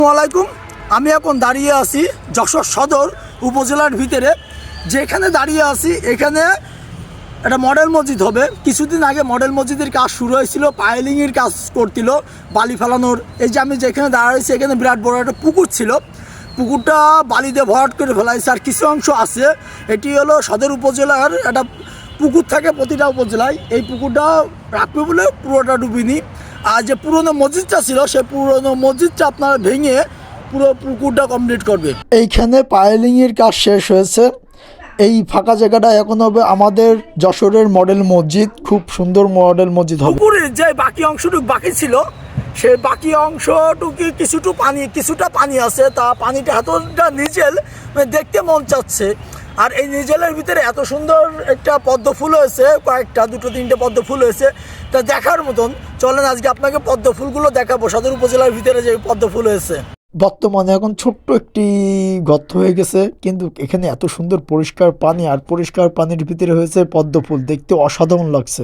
আসসালামাইকুম। আমি এখন দাঁড়িয়ে আছি যশোর সদর উপজেলার ভিতরে। যেখানে দাঁড়িয়ে আছি এখানে একটা মডেল মসজিদ হবে। কিছুদিন আগে মডেল মসজিদের কাজ শুরু হয়েছিল, পাইলিংয়ের কাজ করছিল, বালি ফেলানোর। এই যে আমি যেখানে দাঁড়াইছি এখানে বিরাট বড় একটা পুকুর ছিল, পুকুরটা বালি দিয়ে ভরাট করে ফেলাইছে। আর কিছু অংশ আছে, এটি হলো সদর উপজেলার একটা পুকুর থাকে প্রতিটা উপজেলায়। এই পুকুরটা রাখবে বলে পুরোটা ডুবিনি। আর যে পুরনো মসজিদটা ছিল সেই পুরনো মসজিদটা আপনার ভেঙে পুরো পুকুরটা কমপ্লিট করবে। এইখানে পাইলিংয়ের কাজ শেষ হয়েছে। এই ফাঁকা জায়গাটা এখন হবে আমাদের যশোরের মডেল মসজিদ। খুব সুন্দর মডেল মসজিদ হবে। পুকুরের যে বাকি অংশটুকু বাকি ছিল সেই বাকি অংশটুকু কিছুটা পানি আছে, তা পানিটা এতটা নিচেল দেখতে মন চাচ্ছে। আর এই নিজেলের ভিতরে এত সুন্দর একটা পদ্ম ফুল হয়েছে, কয়েকটা দুটো তিনটে পদ্ম ফুল হয়েছে, তা দেখার মতন। চলেন আজকে আপনাকে পদ্ম ফুলগুলো দেখাবো, সদর উপজেলার ভিতরে যে পদ্ম ফুল হয়েছে। বর্তমানে এখন ছোট্ট একটি গর্ত হয়ে গেছে, কিন্তু এখানে এত সুন্দর পরিষ্কার পানি, আর পরিষ্কার পানির ভিতরে হয়েছে পদ্ম ফুল, দেখতে অসাধারণ লাগছে।